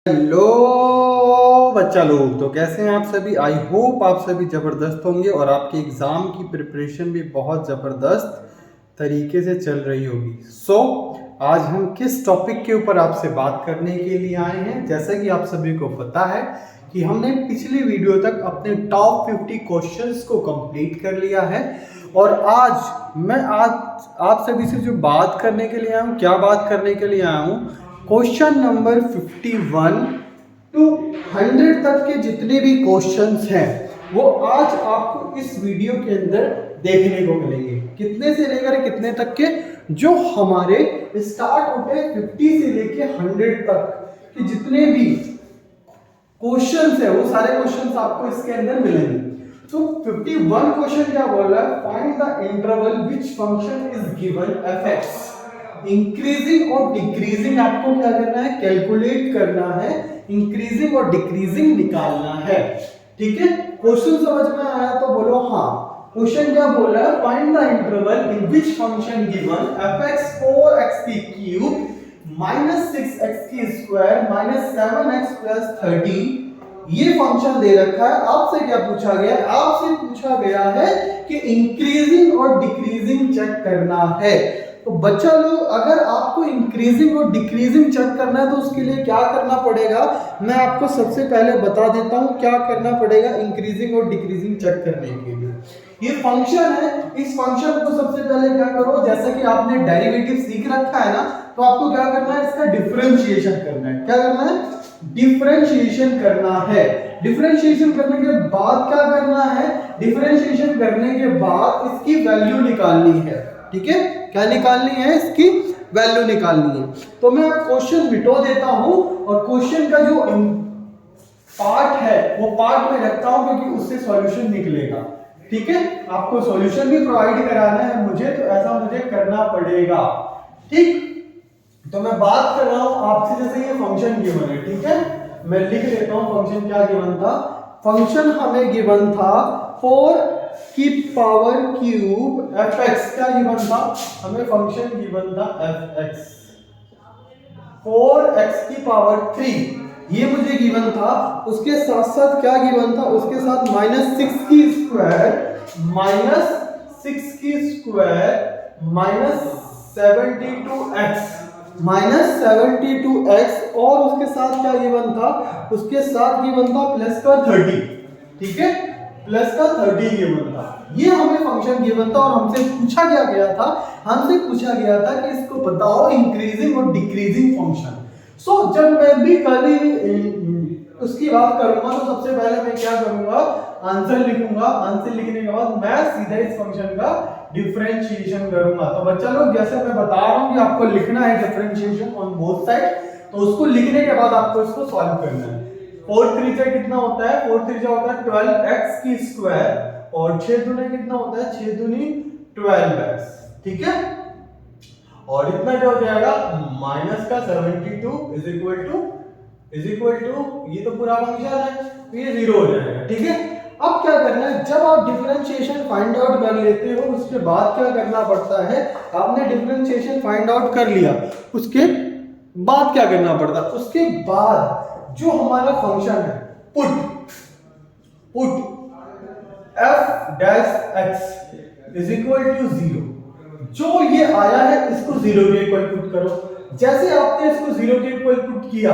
Hello बच्चा लोग, तो कैसे हैं आप सभी। आई होप आप सभी ज़बरदस्त होंगे और आपके एग्ज़ाम की प्रिपरेशन भी बहुत ज़बरदस्त तरीके से चल रही होगी। आज हम किस टॉपिक के ऊपर आपसे बात करने के लिए आए हैं। जैसा कि आप सभी को पता है कि हमने पिछली वीडियो तक अपने टॉप 50 क्वेश्चंस को कंप्लीट कर लिया है और आज आप सभी से जो बात करने के लिए आया हूँ, क्या बात करने के लिए आया हूँ, क्वेश्चन नंबर 51 टू 100 तक के जितने भी क्वेश्चंस हैं वो आज आपको इस वीडियो के अंदर देखने को मिलेंगे। कितने से लेकर कितने तक के, जो हमारे स्टार्ट होते हैं 50 से लेकर 100 तक के जितने भी क्वेश्चंस है वो सारे क्वेश्चंस आपको इसके अंदर मिलेंगे। तो 51 क्वेश्चन क्या बोल रहा है, find the interval which function is given fx। Increasing और डिक्रीजिंग आपको क्या करना है, कैलकुलेट करना है, इंक्रीजिंग और डिक्रीजिंग निकालना है। ठीक है, क्वेश्चन समझ में आया तो बोलो हाँ। क्वेश्चन क्या बोल रहा है, find the interval in which function given fx 4x की क्यूब -6x की स्क्वायर -7x प्लस 30 ये फंक्शन दे रखा है। आपसे क्या पूछा गया है, आपसे पूछा गया है कि इंक्रीजिंग और डिक्रीजिंग चेक करना है। तो बच्चा लोग, अगर आपको इंक्रीजिंग और डिक्रीजिंग चेक करना है तो उसके लिए क्या करना पड़ेगा, मैं आपको सबसे पहले बता देता हूं क्या करना पड़ेगा इंक्रीजिंग और डिक्रीजिंग चेक करने के लिए। ये फंक्शन है, इस फंक्शन को सबसे पहले क्या करो, जैसा कि आपने डेरिवेटिव सीख रखा है ना, तो आपको क्या करना है, इसका डिफरेंशिएशन करना है। क्या करना है, डिफरेंशिएशन करना है। डिफरेंशिएशन करने के बाद क्या करना है, डिफरेंशिएशन करने के बाद इसकी वैल्यू निकालनी है। ठीक है, क्या निकालनी है, इसकी वैल्यू निकालनी है। तो मैं अब क्वेश्चन मिटो देता हूं और क्वेश्चन का जो पार्ट है वो पार्ट में रखता हूं क्योंकि उससे सॉल्यूशन निकलेगा। ठीक है, आपको सॉल्यूशन भी प्रोवाइड कराना है मुझे, तो ऐसा मुझे करना पड़ेगा। ठीक, तो मैं बात कर रहा हूं आपसे, जैसे ये फंक्शन गिवन है। ठीक है, मैं लिख देता हूं फंक्शन क्या गिवन था। फंक्शन हमें गिवन था 4 की पावर क्यूब fx। क्या गिवन था हमें, फंक्शन गिवन था fx 4x की पावर 3 ये मुझे गिवन था। उसके साथ साथ क्या गिवन था, उसके साथ -6 की स्क्वायर -6 की स्क्वायर -72x और उसके साथ क्या गिवन था, उसके साथ गिवन था प्लस का 30। ठीक है, प्लस का 30 गिवन था। ये हमें फंक्शन गिवन था और हमसे पूछा गया था कि इसको बताओ इंक्रीजिंग और डिक्रीजिंग फंक्शन। जब मैं भी कभी उसकी बात करूंगा तो सबसे पहले मैं क्या करूंगा, आंसर लिखूंगा। आंसर लिखने के बाद मैं सीधा इस फंक्शन का डिफरेंशिएशन करूंगा। तो बच्चा लोग, जैसे मैं बता रहा हूं कि आपको लिखना है डिफरेंशिएशन ऑन बोथ साइड, तो उसको लिखने के बाद आपको इसको सॉल्व करना है। 4 त्रिज्या कितना होता है, 4 त्रिज्या होता है 12x की स्क्वायर और 6 दूनी कितना होता है, 6 दूनी 12x। ठीक है, और इतना क्या हो जाएगा, माइनस का 72 इज इक्वल टू ये तो पूरा फंक्शन है, तो ये 0 हो जाएगा। ठीक है, अब क्या करना है, जब आप डिफरेंशिएशन फाइंड आउट कर लेते हो उसके बाद क्या करना पड़ता है, आपने डिफरेंशिएशन फाइंड आउट कर लिया, उसके बाद क्या करना पड़ता है, उसके बाद जो हमारा फंक्शन है put f dash x is equal to 0, जो ये आया है इसको 0 के इक्वल पुट करो। जैसे आपने इसको 0 के इक्वल पुट किया,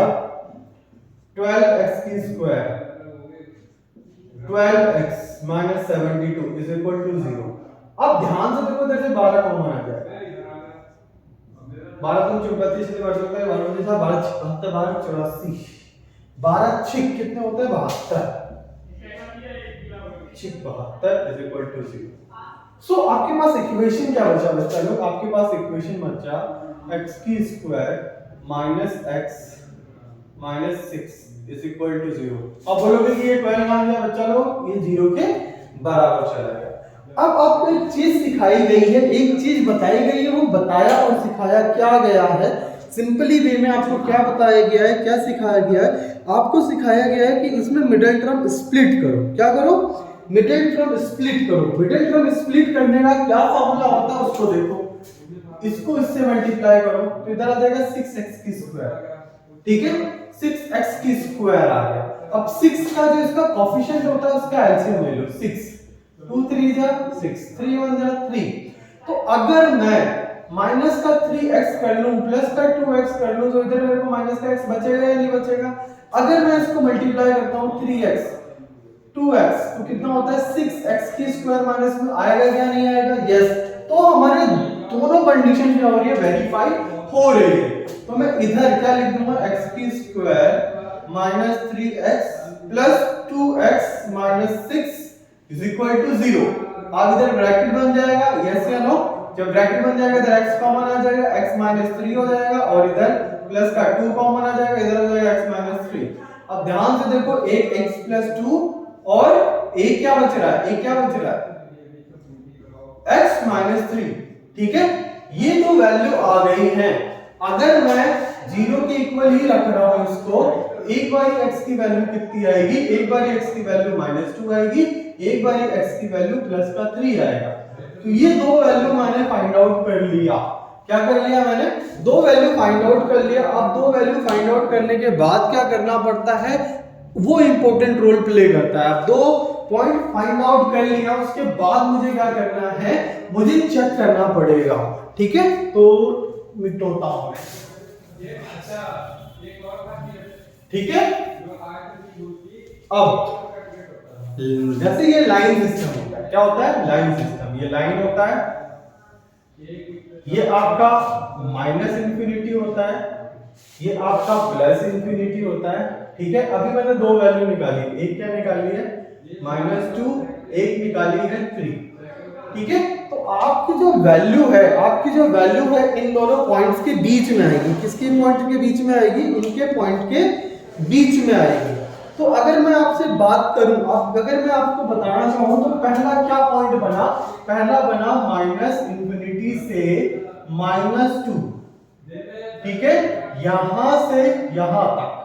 12x की square 12x -72 is equal to 0। अब ध्यान से देखो, इधर से 12 कॉमन आ जाए, 12 तुम 34 से बढ़ सकता है, 12 के साथ 12 76 12 84 12 6 कितने होते हैं, 72 72 इज इक्वल टू 0। आपके पास इक्वेशन क्या बचा बच्चा लोग, आपके पास इक्वेशन बचा x की square -x -6 is equal to 0। अब बोलोगे कि ये 12 मान लिया बच्चा लोग, ये 0 के बराबर चला गया। अब आपको एक चीज सिखाई गई है, एक चीज बताई गई है, वो बताया और सिखाया क्या गया है, सिंपली वे में आपको क्या बताया गया है, क्या सिखाया गया है, आपको सिखाया गया है कि इसमें मिडिल टर्म स्प्लिट करो। क्या करो, मिडिल टर्म स्प्लिट करो। मिडिल टर्म स्प्लिट करने का क्या फॉर्मूला होता है उसको देखो, इसको इससे मल्टीप्लाई करो तो इधर आ जाएगा 6x की स्क्वायर। ठीक है, 6x की स्क्वायर आ गया। अब 6 का जो इसका कोफिशिएंट होता है उसका एलसीएम ले लो 6, 2 3 जा 6, 3 1 जा 3। तो अगर मैं माइनस का 3x कर लूं प्लस का 2x कर लूं तो इधर मेरे को माइनस का x बचेगा या नहीं बचेगा? अगर मैं इसको मल्टीप्लाई करता हूं 3x 2x तो कितना होता है 6x की स्क्वायर माइनस में आएगा क्या नहीं आएगा? यस। तो हमारे दोनों कंडीशन क्या हो रही है? वेरीफाई हो रही है। तो मैं इधर क्या लिख दूंगा x की square minus 3x plus 2x minus 6 is equal to 0। अब इधर ब्रैकेट बन जाएगा, यस या नो? जब ब्रैकेट बन जाएगा इधर x कॉमन आ जाएगा, x माइनस 3 हो जाएगा और इधर प्लस का 2 कॉमन आ जाएगा, इधर हो जाएगा x माइनस 3। अब ध्यान से देखो एक x प्लस 2 और एक क्या बच रहा है? एक क्या बच रहा है? x minus 3। ठीक है, ये तो वैल्यू आ गई है। अगर मैं 0 के इक्वल ही रख रहा हूं इसको, एक बार x की वैल्यू कितनी आएगी? एक बार x की वैल्यू -2 आएगी, एक बार x की वैल्यू प्लस का 3 आएगा। तो ये दो वैल्यू मैंने फाइंड आउट कर लिया। क्या कर लिया मैंने? दो वैल्यू फाइंड आउट कर लिया। अब दो वैल्यू फाइंड आउट करने के बाद क्या करना पड़ता है, वो इंपॉर्टेंट रोल प्ले करता है। अब दो पॉइंट फाइंड आउट कर लिया, उसके बाद मुझे क्या करना है? मुझे चेक करना पड़ेगा। ठीक है, तो मिटोता हूं। ठीक है, अब जैसे ये लाइन सिस्टम होता है, क्या होता है? Line system. ये लाइन होता है, ये आपका माइनस इंफिनिटी होता है, ये आपका प्लस इंफिनिटी होता है। ठीक है, अभी मैंने दो वैल्यू निकाली, एक क्या निकाली है? -2, एक निकाली है 3। ठीक है, तो आपकी जो वैल्यू है, आपकी जो वैल्यू है इन दोनों पॉइंट्स के बीच में आएगी। किसके पॉइंट के बीच में आएगी? इनके पॉइंट के बीच में आएगी। तो अगर मैं आपसे बात करूं, अगर मैं आपको बताना चाहूं तो पहला क्या पॉइंट बना? पहला बना माइनस इंफिनिटी से -2। ठीक है, यहां से यहां तक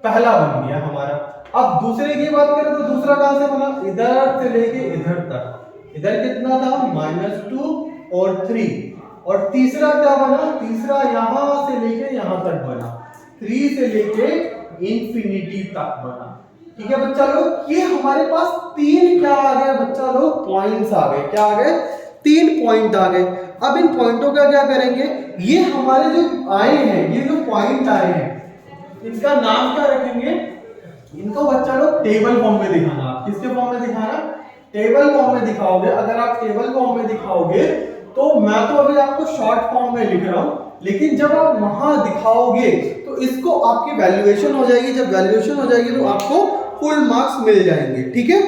पहला बन गया हमारा। अब दूसरे की बात करें तो दूसरा कहां से बना? इधर से लेके इधर तक। इधर कितना था? -2 और 3। और तीसरा क्या बना? तीसरा यहां से लेके यहां तक बना, 3 से लेके इंफिनिटी तक बना। ठीक है बच्चा लोग, ये हमारे पास तीन क्या आ गए बच्चा लोग? पॉइंट्स आ गए। क्या आ गए? 3 पॉइंट आ गए। अब इन पॉइंटों का क्या करेंगे? ये हमारे जो आए हैं, ये जो पॉइंट आए हैं, इनका नाम क्या रखेंगे? इनको बच्चा लोग टेबल फॉर्म में दिखाना। आप किसके फॉर्म में दिखाना? टेबल फॉर्म में दिखाओगे। अगर आप टेबल फॉर्म में दिखाओगे तो मैं तो अभी आपको शॉर्ट फॉर्म में लिख रहा हूं, लेकिन जब आप वहां दिखाओगे तो इसको आपकी वैल्यूएशन हो जाएगी। जब वैल्यूएशन हो जाएगी तो आपको फुल मार्क्स मिल जाएंगे। ठीक है,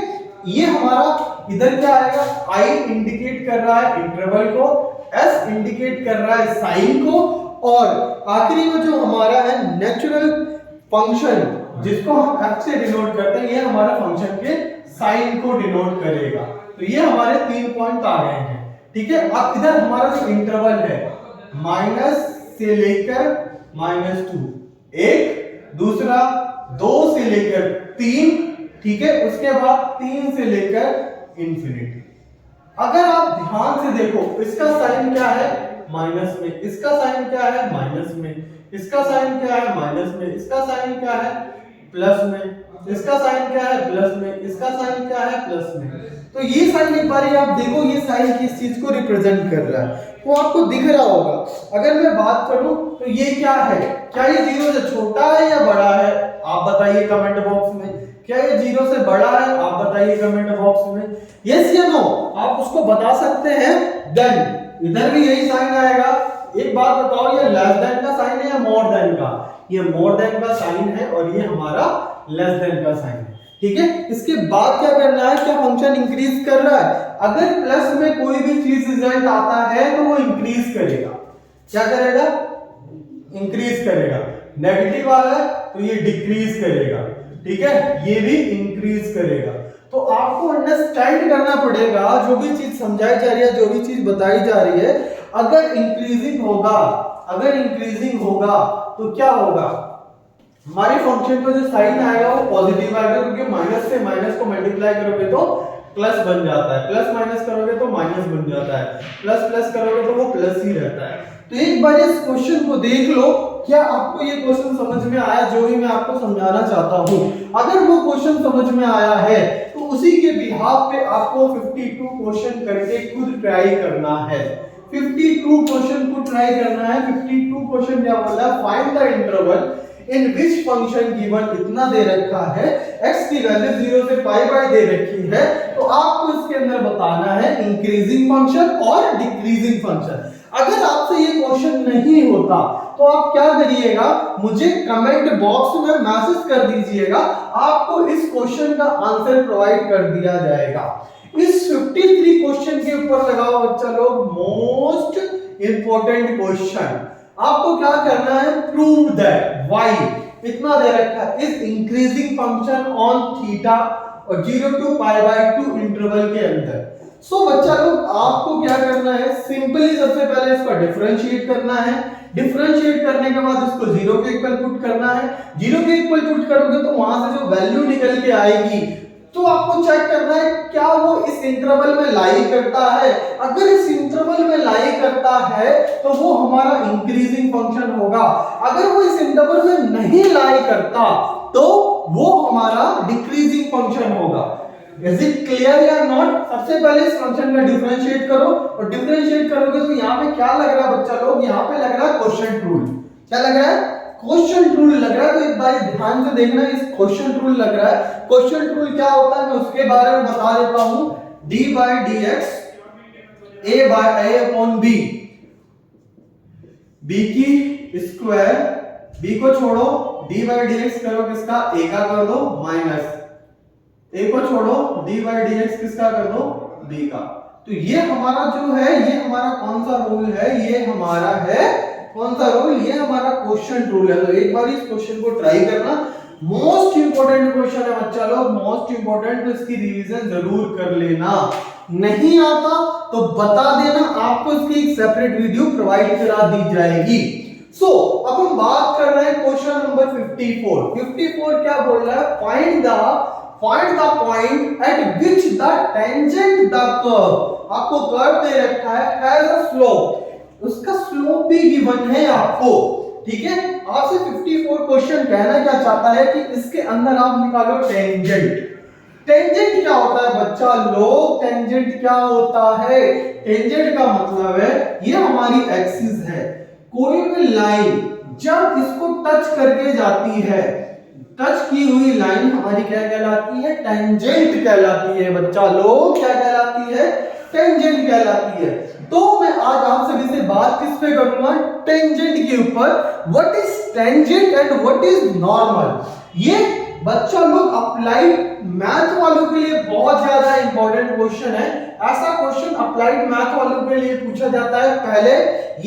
ये हमारा इधर क्या आएगा? I इंडिकेट कर रहा है इंटरवल को, S इंडिकेट कर रहा है साइन को, और आखिरी में जो हमारा है नेचुरल फंक्शन जिसको हम f से डिनोट करते हैं, ये हमारा फंक्शन के साइन को डिनोट करेगा। तो ये हमारे 3 पॉइंट आ गए हैं। ठीक है, अब इधर हमारा जो इंटरवल है माइनस से लेकर -2, एक, दूसरा 2 से लेकर 3, ठीक है, उसके बाद 3 से लेकर इंफिनिटी। अगर आप ध्यान से देखो, इसका साइन क्या है? माइनस में। इसका साइन क्या है? माइनस में। इसका साइन क्या है? माइनस में। इसका साइन क्या है? प्लस में। इसका साइन क्या है? प्लस में। इसका साइन क्या है? प्लस में। तो ये साइन एक बार आप देखो, ये साइन किस चीज को रिप्रेजेंट कर रहा है वो आपको दिख रहा होगा। अगर मैं बात करूं तो ये क्या है? क्या ये 0 से छोटा है या बड़ा है? आप बताइए कमेंट बॉक्स में। क्या ये 0 से बड़ा है? आप बताइए कमेंट बॉक्स में। यस या नो आप उसको बता सकते हैं। देन इधर भी यही साइन आएगा। एक बात बताओ, ये लेस देन का साइन है या मोर देन का? ये मोर देन का साइन है और ये हमारा लेस देन का साइन है। ठीक है, इसके बाद क्या करना है? क्या फंक्शन इंक्रीज कर रहा है? अगर प्लस में कोई भी चीज रिजल्ट आता है तो वो इंक्रीज करेगा। क्या करेगा? इंक्रीज करेगा। नेगेटिव वाला है तो ये डिक्रीज करेगा। ठीक है, ये भी इंक्रीज करेगा। तो आपको अंडरस्टैंड करना पड़ेगा जो भी चीज समझाई जा रही है, जो भी चीज बताई जा रही है, अगर इंक्रीजिंग होगा तो क्या होगा? हमारे फंक्शन का जो साइन आएगा वो पॉजिटिव आएगा, क्योंकि माइनस से माइनस को मल्टीप्लाई करोगे तो प्लस बन जाता है, प्लस माइनस करोगे तो माइनस बन जाता है, प्लस प्लस करोगे तो वो प्लस ही रहता है। तो एक बार इस क्वेश्चन को देख लो, क्या आपको ये क्वेश्चन समझ में आया जो भी मैं आपको समझाना चाहता हूं? अगर वो क्वेश्चन समझ में आया है तो उसी के बिहाफ पे आपको 52 क्वेश्चन करके खुद ट्राई करना है। 52 क्वेश्चन को ट्राई करना है। 52 क्वेश्चन क्या बोला? Find the interval in which function given इतना दे रखा है, x की वैल्यू 0 से पाई बाय दे रखी है, तो आपको इसके अंदर बताना है इंक्रीजिंग फंक्शन और डिक्रीजिंग फंक्शन। अगर आपसे ये क्वेश्चन नहीं होता तो आप क्या करिएगा, मुझे कमेंट बॉक्स में मैसेज कर दीजिएगा, आपको इस क्वेश्चन का आंसर प्रोवाइड कर दिया जाएगा। इस 53 क्वेश्चन के ऊपर लगाओ बच्चा लोग मोस्ट इंपॉर्टेंट क्वेश्चन। आपको क्या करना है? प्रूव दैट y इतना दे रखा है is increasing function on theta और 0 टू पाई बाय 2 इंटरवल के अंदर। सो बच्चा लोग आपको क्या करना है? सिंपली सबसे पहले इसको डिफरेंशिएट करना है। डिफरेंशिएट करने के बाद इसको 0 के इक्वल पुट करना है। 0 के इक्वल पुट करोगे तो वहां से जो वैल्यू निकल के आएगी तो आपको चेक करना है क्या वो इस इंटरवल में लाई करता है। अगर इस इंटरवल में लाई करता है तो वो हमारा इंक्रीजिंग फंक्शन होगा। अगर वो इस इंटरवल में नहीं लाई करता तो वो हमारा डिक्रीजिंग फंक्शन होगा। इज इट क्लियर या नॉट? सबसे पहले इस फंक्शन का डिफरेंशिएट करो और डिफरेंशिएट करोगे तो यहाँ पे क्या लग रहा है बच्चा लोग? यहाँ पे लग रहा है क्वोशिएंट रूल। क्या लग रहा है? क्वोशिएंट रूल लग रहा है। तो एक बार ध्यान से देखना, इस क्वोशिएंट रूल लग रहा है। क्वोशिएंट रूल क्या होता है मैं उसके बारे में बता देता हूं। d by dx a by a upon b, b की स्क्वायर, b को छोड़ो, d बाय dx करो किसका? a का कर दो माइनस a को छोड़ो, d बाय dx किसका कर दो? b का। तो ये हमारा जो है, ये हमारा कौन सा रूल है? ये हमारा है कौन सा रूल? ये हमारा क्वोशिएंट रूल है। तो एक बार इस क्वेश्चन को ट्राई करना। मोस्ट इंपोर्टेंट क्वेश्चन है बच्चा लोग, मोस्ट इंपोर्टेंट, तो इसकी रिवीजन जरूर कर लेना। नहीं आता तो बता देना, आपको इसकी एक सेपरेट वीडियो प्रोवाइड करा दी जाएगी। अब हम बात कर रहे हैं क्वेश्चन नंबर 54। 54 क्या बोल रहा है? Find the point eight which the tangent the curve, आपको कर्व दे रखा है, हैज अ स्लोप, उसका स्लोप भी गिवन है आपको। ठीक है, आपसे 54 क्वेश्चन कहना क्या चाहता है कि इसके अंदर आप निकालो टेंजेंट। टेंजेंट क्या होता है बच्चा लोग? टेंजेंट क्या होता है? टेंजेंट का मतलब है ये हमारी एक्सिस है। कोई भी लाइन जब इसको टच करके जाती है, टच की हुई लाइन हमारी क्या कहलाती है? टेंजेंट कहलाती है बच्चा लोग। क्या कहलाती है? टेंजेंट कहलाती है। तो मैं आज आप सभी से बात किस पे करूंगा? टेंजेंट के ऊपर। What is tangent and what is normal. ये बच्चा लोग अप्लाइड मैथ वालों के लिए बहुत ज्यादा इंपॉर्टेंट क्वेश्चन है। ऐसा क्वेश्चन अप्लाइड मैथ वालों के लिए पूछा जाता है। पहले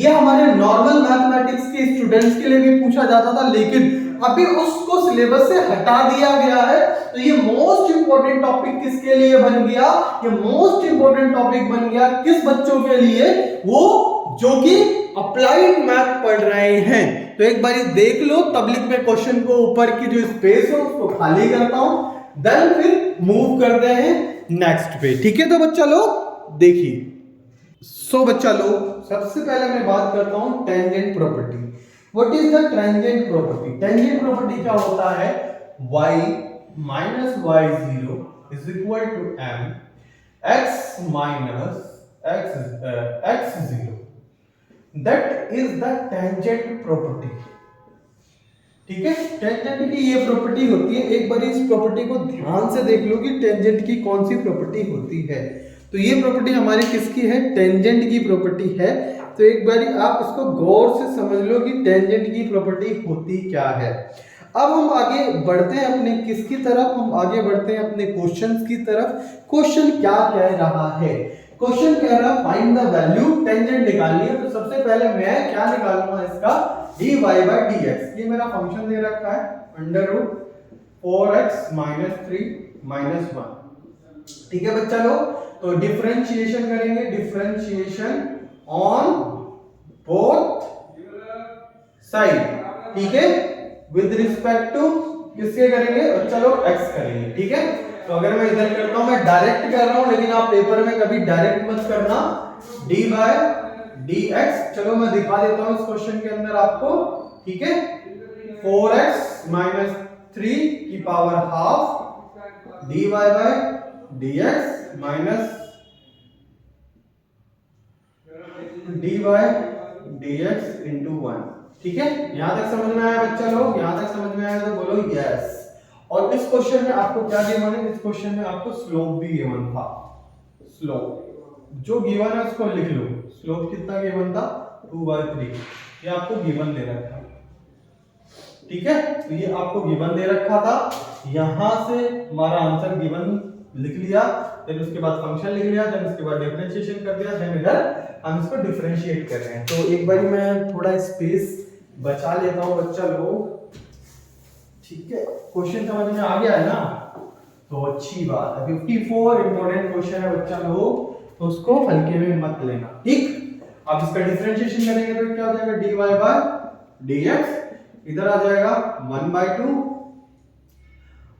ये हमारे नॉर्मल मैथमेटिक्स के स्टूडेंट्स के लिए भी पूछा जाता था, लेकिन अभी उसको सिलेबस से हटा दिया गया है। तो ये मोस्ट इंपोर्टेंट टॉपिक किसके लिए बन गया? ये मोस्ट इंपोर्टेंट टॉपिक बन गया किस बच्चों के लिए? वो जो कि अप्लाइड मैथ पढ़ रहे हैं। तो एक बार देख लो, तबलिक में क्वेश्चन को ऊपर की जो स्पेस है उसको खाली करता हूं, देन फिर मूव करते हैं नेक्स्ट पे। ठीक है, तो बच्चा लोग देखिए। बच्चा लोग सबसे पहले मैं बात करता हूं tangent property. What is the tangent property? Tangent property क्या होता है? y minus y0 is equal to m x minus x0, that is the tangent property. ठीक है, टेंजेंट की ये प्रॉपर्टी होती है। एक बार इस प्रॉपर्टी को ध्यान से देख लो कि टेंजेंट की कौन सी प्रॉपर्टी होती है। तो ये प्रॉपर्टी हमारी किसकी है? टेंजेंट की प्रॉपर्टी है। तो एक बार आप इसको गौर से समझ लो कि टेंजेंट की प्रॉपर्टी होती क्या है। अब हम आगे बढ़ते हैं अपने किसकी तरफ? हम आगे बढ़ते हैं अपने क्वेश्चंस की तरफ। क्वेश्चन क्या कह रहा है? क्वेश्चन कह रहा है फाइंड द वैल्यू, टेंजेंट निकालनी है। तो सबसे पहले मैं क्या निकालूंगा इसका? dy by dx। ये मेरा फंक्शन दे रखा है under root 4x minus 3 minus 1। ठीक है बच्चा लोग, तो डिफरेंशिएशन करेंगे, डिफरेंशिएशन ऑन बोथ साइड। ठीक है, विद रिस्पेक्ट टू किसके करेंगे बच्चा लोग? x करेंगे। ठीक है, तो अगर मैं इधर करता हूं, मैं डायरेक्ट कर रहा हूं, लेकिन आप पेपर में कभी डायरेक्ट मत करना। d by dx, चलो मैं दिखा देता हूं इस क्वेश्चन के अंदर आपको। ठीक है, 4x माइनस 3 की power half dy by dx minus dy by dx into 1। ठीक है, यहां तक समझ में आया बच्चा लोग? यहां तक समझ में आया तो बोलो यस। और इस क्वेश्चन में आपको क्या गिवन है? इस क्वेश्चन में आपको स्लोप भी गिवन था। स्लोप जो गिवन है उसको लिख लो। स्लोप कितना गिवन था? 2/3। ये आपको गिवन दे रखा, ठीक है, तो ये आपको गिवन दे रखा था। यहां से हमारा आंसर गिवन लिख लिया, फिर उसके बाद फंक्शन लिख लिया, फिर उसके बाद डिफरेंशिएशन कर दिया, फिर इधर हम इसको डिफरेंशिएट कर रहे हैं। तो एक बारी मैं थोड़ा स्पेस बचा लेता हूं बच्चा लोग, ठीक है। क्वेश्चन समझ में आ गया है ना? तो अच्छी बात है। 54 इंपॉर्टेंट क्वेश्चन है बच्चा लोग, तो उसको हल्के में मत लेना, ठीक। अब इसका डिफरेंशिएशन करेंगे तो क्या हो जाएगा? dy बाय dx, इधर आ जाएगा 1/2।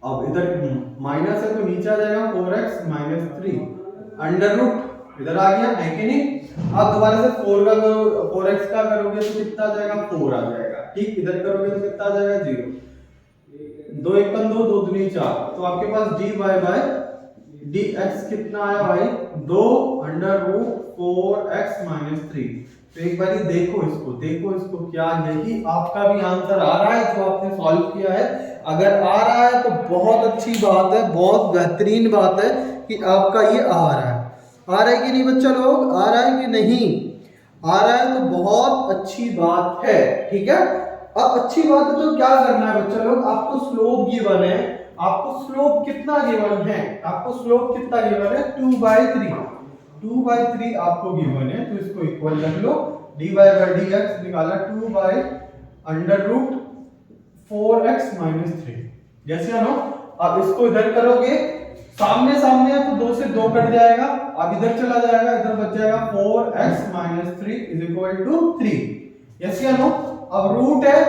अब इधर माइनस है तो नीचे आ जाएगा 4x माइनस 3 अंडर रूट, इधर आ गया है कि नहीं। अब दोबारा से 4x का करोगे तो कितना आ जाएगा? 4 आ जाएगा, ठीक। इधर करोगे तो कितना आ जाएगा? 0। 2 1 2, 2 दूनी 4, तो आपके पास dy बाय dx कितना आया भाई? 2 अंडर रूट 4x माइनस 3। तो एक बार देखो इसको, क्या यही आपका भी आंसर आ रहा है जो आपने सॉल्व किया है? अगर आ रहा है तो बहुत अच्छी बात है, बहुत बेहतरीन बात है कि आपका ये आ रहा है। आ रहा है कि नहीं बच्चा लोग? आ रहा है कि नहीं? आ रहा है तो बहुत अच्छी बात है, ठीक है। अब अच्छी बात है तो क्या करना है बच्चा लोग? आपको स्लोप गिवन है, आपको स्लोप कितना गिवन है? आपको स्लोप कितना गिवन है? 2/3। 2/3 आपको गिवन है, तो इसको इक्वल रख लो। dy बाय dx निकाला 2 by under root 4x minus 3, जैसे है ना। अब इसको इधर करोगे, सामने सामने है तो 2 से 2 कट जाएगा, अब इधर चला जाएगा, इधर बच जाएगा 4x minus 3 is equal to 3, yes या नो। अब रूट है,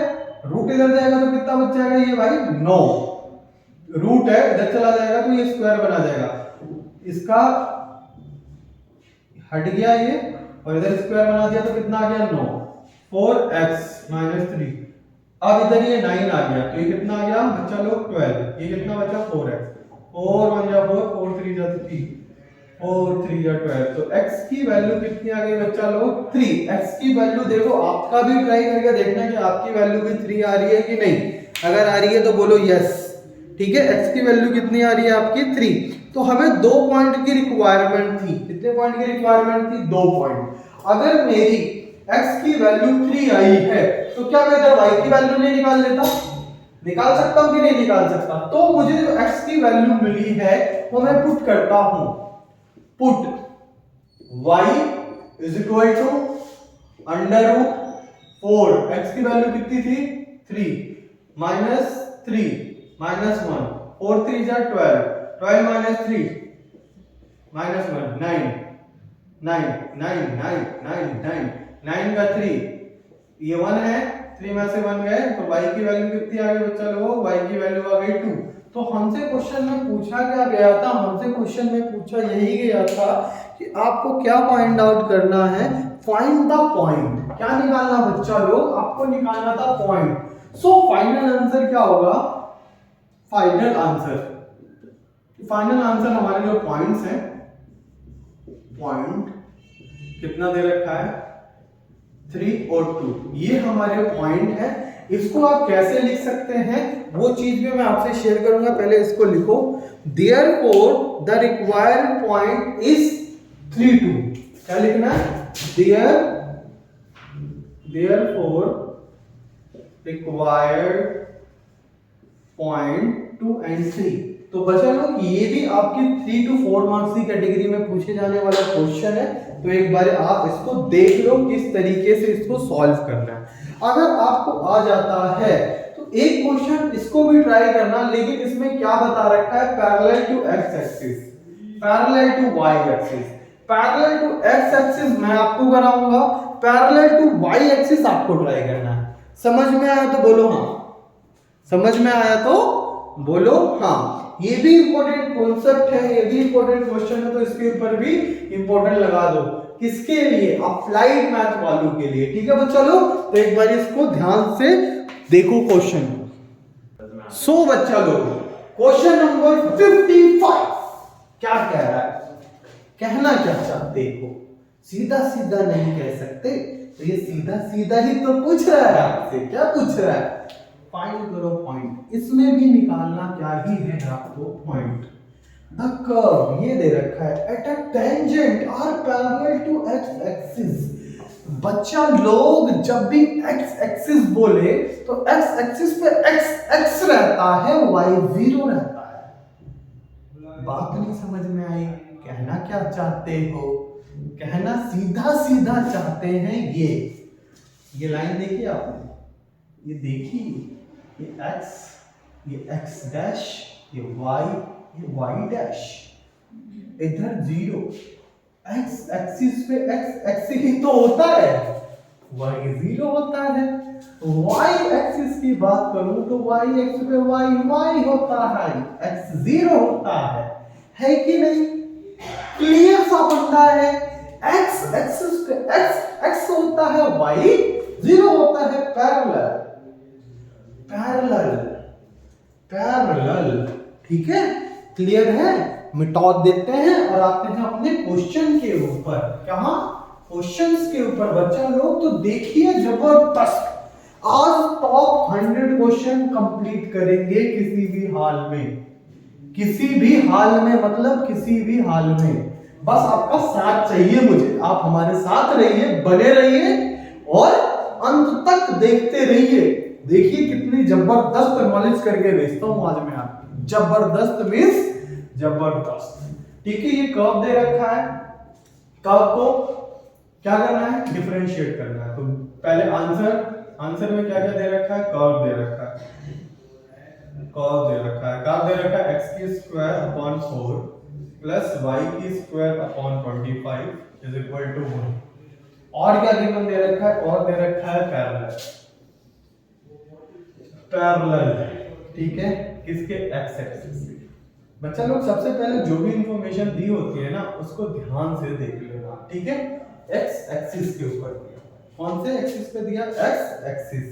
रूट इधर जाएगा तो कितना बच जाएगा? ये भाई 9। रूट है, इधर चला जाएगा तो ये स्क्वायर बना जाएगा, इसका हट गया ये, और इधर स्क्वायर बना दिया तो कितना आ गया? 9। 4x माइनस 3, अब इधर ये 9 आ गया, तो ये कितना आ गया बच्चा लोग? 12। ये कितना बचा? 4x। 4 1 जा 4, 4 3 जा 3, 4 3 जा 12। तो x की वैल्यू कितनी आ गई बच्चा लोग? 3। x की वैल्यू देखो, आपका भी ट्राई करके देखना कि आपकी वैल्यू भी 3 आ रही है कि नहीं। अगर आ रही है तो बोलो यस, ठीक है। x की वैल्यू कितनी आ रही है आपकी? 3। तो हमें 2 पॉइंट की रिक्वायरमेंट थी। कितने पॉइंट की रिक्वायरमेंट थी? 2 पॉइंट। अगर मेरी x की वैल्यू 3 आई है तो क्या मैं इधर y की वैल्यू नहीं निकाल लेता? निकाल सकता हूं कि नहीं निकाल सकता? तो मुझे जो x की वैल्यू मिली है वो मैं पुट करता हूं। Put y is equal to under root 4, x की वैल्यू कितनी थी? 3 माइनस 3 माइनस 1, 4 3 जा 12, 12 माइनस 3 माइनस 1, 9 9 9 9 9 9 9 का 3, ये 1 है, 3 में से 1 गए तो y की वैल्यू कितनी आ गई बच्चा लोगों? y की वैल्यू आ गई 2। तो हमसे क्वेश्चन में पूछा क्या गया था? हमसे क्वेश्चन में पूछा यही गया था कि आपको क्या फाइंड आउट करना है? Find the point. क्या निकालना बच्चा लोग? आपको निकालना था पॉइंट। सो फाइनल आंसर क्या होगा? फाइनल आंसर हमारे जो पॉइंट्स हैं, पॉइंट कितना दे रखा है? 3 और 2, ये हमारे पॉइंट है। इसको आप कैसे लिख सकते हैं वो चीज भी मैं आपसे शेयर करूंगा, पहले इसको लिखो। Therefore the required point is 3 2। क्या लिखना है? Therefore required point 2 and 3। तो बच्चा लोग ये भी आपके 3 to 4 मार्क्स की कैटेगरी में पूछे जाने वाला क्वेश्चन है। तो एक बार आप इसको देख लो किस तरीके से इसको सॉल्व करना है। अगर आपको आ जाता है तो एक क्वेश्चन इसको भी ट्राई करना, लेकिन इसमें क्या बता रखा है? Parallel to x axis, parallel to y axis. Parallel to x axis मैं आपको कराऊंगा, पैरेलल टू y एक्सिस आपको ट्राई करना है। समझ में आया तो बोलो हाँ, समझ में आया तो बोलो हाँ। ये भी इंपॉर्टेंट कॉन्सेप्ट है, ये भी इंपॉर्टेंट क्वेश्चन है, तो इसके ऊपर भी इंपॉर्टेंट लगा दो। किसके लिए? अप्लाइड मैथ वालों के लिए। ठीक है बच्चा लोग, तो एक बार इसको ध्यान से देखो क्वेश्चन। सो बच्चा लोग, क्वेश्चन नंबर 55 क्या कह रहा है? कहना क्या चाहते हो? सीधा सीधा नहीं कह सकते, तो ये सीधा सीधा ही तो पूछ रहा है आपसे। क्या पूछ रहा है? फाइंड करो पॉइंट। इसमें भी निकालना क्या ही है आपको? पॉइंट। द कर्व ये दे रखा है at a tangent are parallel to x axis. बच्चा लोग जब भी एक्स एक्सिस बोले तो एक्स एक्सिस पे एक्स एक्स रहता है, वाई 0 रहता है। बात नहीं समझ में आई? कहना क्या चाहते हो? कहना सीधा सीधा चाहते हैं। ये लाइन देखी आपने? ये देखी? ये x, ये x डैश, ये y डैश, इधर 0। x एक्सिस पे x एक्सिस ही तो होता है, y 0 होता है। y एक्सिस की बात करूं तो y एक्सिस पे y होता है, x 0 होता है कि नहीं? क्लियर सा बंदा है। x एक्सिस पे x होता है, y 0 होता है। पैरेलल। ठीक है, क्लियर है? मिटा देते हैं और आते हैं अपने क्वेश्चन के ऊपर। कहां? क्वेश्चंस के ऊपर बच्चा लोग। तो देखिए जबरदस्त, आज टॉप 100 क्वेश्चन कंप्लीट करेंगे किसी भी हाल में। किसी भी हाल में मतलब किसी भी हाल में। बस आपका साथ चाहिए मुझे। आप हमारे साथ रहिए, बने रहिए और अंत तक देखते रहिए। देखिए कितनी जबरदस्त नॉलेज करके भेजता हूं आज मैं आपको। जबरदस्त मींस जबरदस्त। ठीक है, ये कर्व दे रखा है। कर्व को क्या करना है? डिफरेंशिएट करना है। तो पहले आंसर में क्या क्या दे रखा है? कर्व दे रखा है। कर्व दे रखा है x की स्क्वायर अपॉन 4 प्लस y की square upon 25 is equal to 1। और क्या गिवन दे रखा है? और दे रखा है पैरेलल। ठीक है, किसके? x एक्सिस के। बच्चा लोग सबसे पहले जो भी इंफॉर्मेशन दी होती है ना उसको ध्यान से देख लेना। ठीक है, x एक्सिस के ऊपर दिया। कौन से एक्सिस पे दिया? x एक्सिस,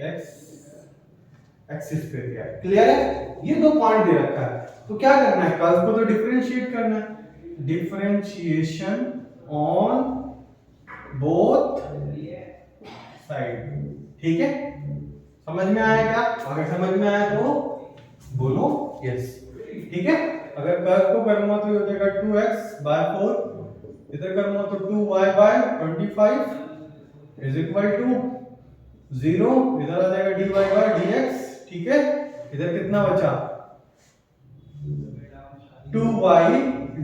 ax एक्सिस पे दिया। क्लियर है? ये दो पॉइंट दे रखा है, तो क्या करना है? कर्व को तो डिफरेंशिएट करना है। Differentiation on both side. ठीक है, समझ में आया क्या? अगर समझ में आया तो बोलो यस। ठीक है, अगर कर्व को करूंगा तो ये हो जाएगा 2x/4, इधर करूंगा तो 2y/25 इज इक्वल टू 0, इधर आ जाएगा dy/dx। ठीक है, इधर कितना बचा? 2y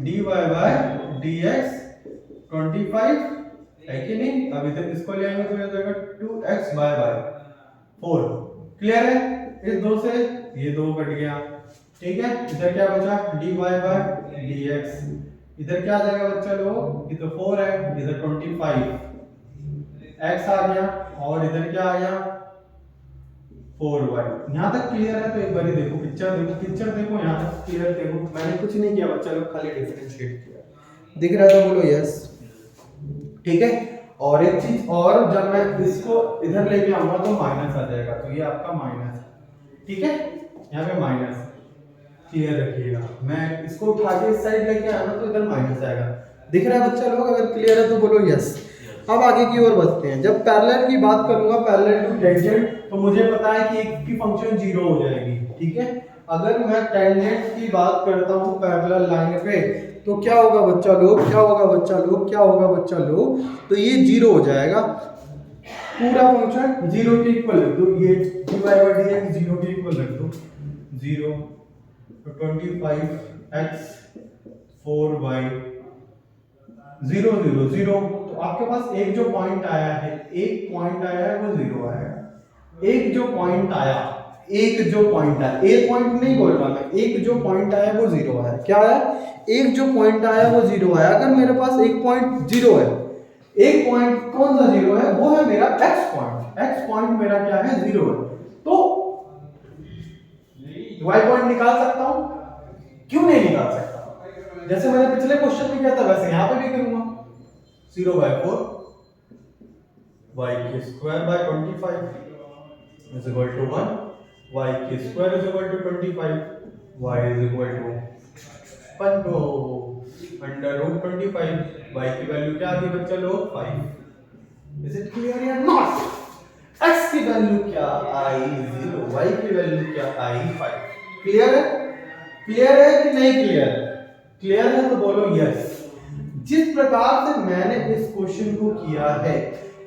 dy/dx 25 है कि नहीं? अब इधर इसको ले आएंगे तो ये हो जाएगा 2x/4। क्लियर है? इस दो से ये दो कट गया। ठीक है, इधर क्या बचा? dy/dx। इधर क्या आ जाएगा बच्चा लोग? ये तो 4 है, इधर 25 x आ गया और इधर क्या आ गया? 4y। यहां तक क्लियर है? तो एक बार देखो पिक्चर देखो यहां तक क्लियर देखो। मैंने कुछ नहीं किया बच्चा लोग, खाली डिफरेंशिएट किया। दिख रहा है तो बोलो यस। ठीक है, और एक चीज और, जब मैं इसको इधर लेके आऊंगा तो माइनस आ जाएगा, तो ये आपका माइनस है। ठीक है, यहाँ पे माइनस क्लियर रखिएगा। मैं इसको उठा के इस साइड लेके आया तो इधर माइनस आएगा। दिख रहा है बच्चा लोग? अगर क्लियर है तो बोलो यस। अब आगे की ओर बढ़ते हैं। जब पैरेलल की बात करूंगा, पैरेलल टू टेंजेंट, तो मुझे पता है कि एक की फंक्शन 0 हो जाएगी। ठीक है, अगर मैं टेंजेंट की बात करता हूं पैरेलल लाइन पे तो क्या होगा बच्चा लोग? तो ये 0 हो जाएगा। पूरा फंक्शन 0 के इक्वल रख दो। ये dy/dx 0 के इक्वल रख दो। 0 तो 25x 4y 0 0 0। तो आपके पास एक जो पॉइंट आया है, वो 0 आएगा। एक जो पॉइंट आया, एक पॉइंट नहीं बोल रहा मैं, एक जो पॉइंट आया वो 0 आया। क्या आया? एक जो पॉइंट आया वो 0 आया। अगर मेरे पास एक पॉइंट 0 है, एक पॉइंट कौन सा 0 है? वो है मेरा x पॉइंट। x पॉइंट मेरा क्या है? 0 है। तो y पॉइंट निकाल सकता हूं? क्यों नहीं निकाल सकता? जैसे मैंने पिछले क्वेश्चन में किया था वैसे यहां पे भी करूंगा। 0/4 y के square by 25 is equal to 1, y के square is equal to 25, y is equal to 1 तो अंडर रूट 25, y की वैल्यू क्या आ गई बच्चा लोग 5। इज इट क्लियर या नॉट? x की वैल्यू क्या आई 0, y की वैल्यू क्या आई 5। क्लियर है? क्लियर है कि नहीं क्लियर? क्लियर है तो बोलो यस। जिस प्रकार से मैंने इस क्वेश्चन को किया है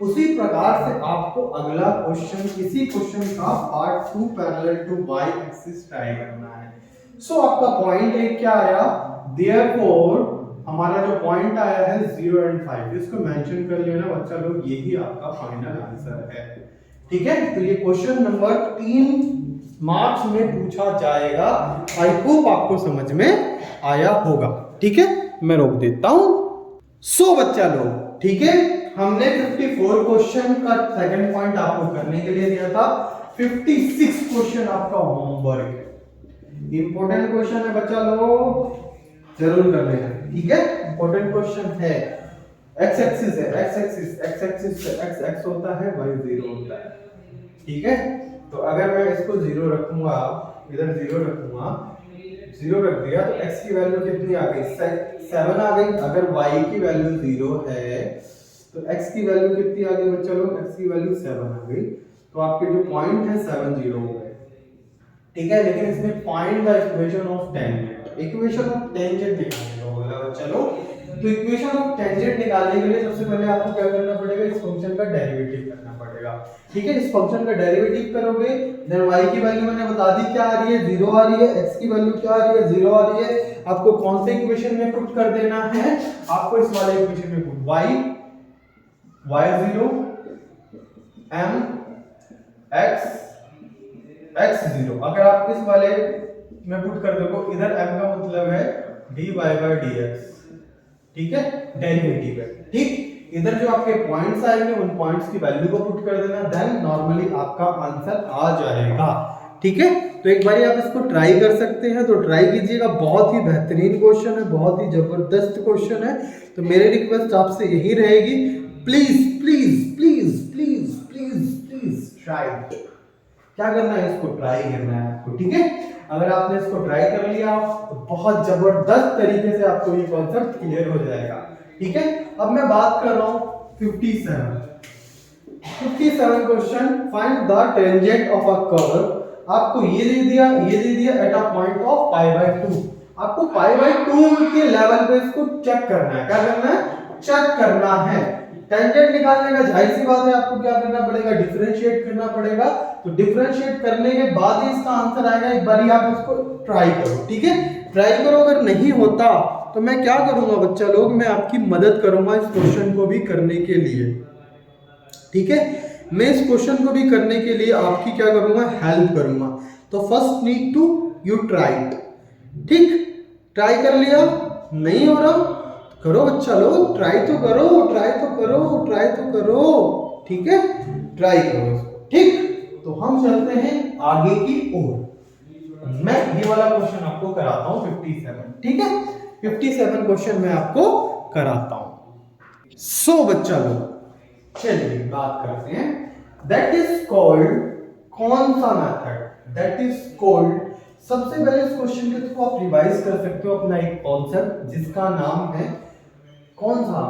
उसी प्रकार से आपको अगला क्वेश्चन इसी क्वेश्चन का part 2 parallel to y axis try करना है। सो आपका पॉइंट एक क्या आया, देयरफॉर हमारा जो पॉइंट आया है 0 एंड 5, इसको मेंशन कर लेना बच्चा लोग, यही आपका फाइनल आंसर है। ठीक है, तो ये क्वेश्चन नंबर 3 मार्क्स में पूछा जाएगा। आई होप आपको समझ में आया होगा। ठीक है, मैं रोक देता हूं। सो बच्चा लोग, ठीक है, हमने 54 क्वेश्चन का सेकंड पॉइंट आपको करने के लिए दिया था। 56 क्वेश्चन आपका होमवर्क है। इंपॉर्टेंट क्वेश्चन है बच्चा लोग, जरूर कर लेना। ठीक है, इंपॉर्टेंट क्वेश्चन है। एक्स एक्सिस है, एक्स एक्सिस पे एक्स एक्स होता है, वाई 0 होता है। ठीक है, तो अगर मैं इसको 0 रखूंगा, इधर 0 रखूंगा, 0 रख दिया तो x की वैल्यू कितनी आ गई 7 आ गई। अगर y की वैल्यू 0 है तो x की वैल्यू कितनी आ गई बच्चा लोग, x की वैल्यू 7 आ गई। तो आपके जो पॉइंट है 7 0 हो गए। ठीक है, लेकिन इसमें find the equation of tangent, equation of tangent निकालने को बोला बच्चा लोग। तो इक्वेशन ऑफ टेंजेंट निकालने के लिए सबसे पहले आपको क्या करना पड़ेगा, इस फंक्शन का डेरिवेटिव करना पड़ेगा। ठीक है, इस फंक्शन का डेरिवेटिव करोगे, देन y की वैल्यू मैंने बता दी क्या आ रही है, 0 आ रही है। x की वैल्यू क्या आ रही है, 0 आ रही है। आपको कौन से इक्वेशन में पुट कर देना है, आपको इस वाले इक्वेशन में put y0 m x x0। अगर आप इस वाले में पुट कर दोगे, इधर m का मतलब है dy/dx। ठीक है, डेरिवेटिव है। ठीक, इधर जो आपके पॉइंट्स आएंगे उन पॉइंट्स की वैल्यू को पुट कर देना, देन नॉर्मली आपका आंसर आ जाएगा। ठीक है, तो एक बार आप इसको ट्राई कर सकते हैं, तो ट्राई कीजिएगा। बहुत ही बेहतरीन क्वेश्चन है, बहुत ही जबरदस्त क्वेश्चन है। तो मेरी रिक्वेस्ट आपसे यही रहेगी, please please please please please please try. क्या करना है, इसको ट्राई करना है आपको। ठीक है, अगर आपने इसको ट्राई कर लिया तो बहुत जबरदस्त तरीके से आपको ये कॉन्सेप्ट क्लियर हो जाएगा। ठीक है, अब मैं बात कर रहा हूं 57 question, find the tangent of a curve. आपको ये दे दिया एट अ पॉइंट ऑफ π/2। आपको π/2 के लेवल पे इसको चेक करना है। क्या करना है, चेक करना है। टेंजेंट निकालने का जाहिर सी बात है आपको क्या करना पड़ेगा, डिफरेंशिएट करना पड़ेगा। तो डिफरेंशिएट करने के बाद ही इसका आंसर आएगा। एक बार आप इसको ट्राई करो। ठीक है, ट्राई करो। अगर नहीं होता तो मैं क्या करूंगा बच्चा लोग, मैं आपकी मदद करूंगा इस क्वेश्चन को भी करने के लिए। ठीक है, मैं इस क्वेश्चन को भी करने के लिए आपकी क्या करूंगा, हेल्प करूंगा। तो first need to you try it. ठीक, ट्राई कर लिया, नहीं हो रहा, करो बच्चा लोग, ट्राई तो करो, ट्राई तो करो, ट्राई तो करो। ठीक है, ट्राई करो इसको। ठीक, तो हम चलते हैं आगे की ओर। मैं ये वाला क्वेश्चन आपको कराता हूं 57। ठीक है, 57 क्वेश्चन मैं आपको कराता हूं। सो बच्चा लोग, चलिए बात करते हैं। दैट इज कॉल्ड, कौन सा मेथड, दैट इज कॉल्ड। सबसे पहले इस क्वेश्चन के थ्रू आप रिवाइज कर सकते हो अपना एक कॉन्सेप्ट जिसका नाम है कौन सा,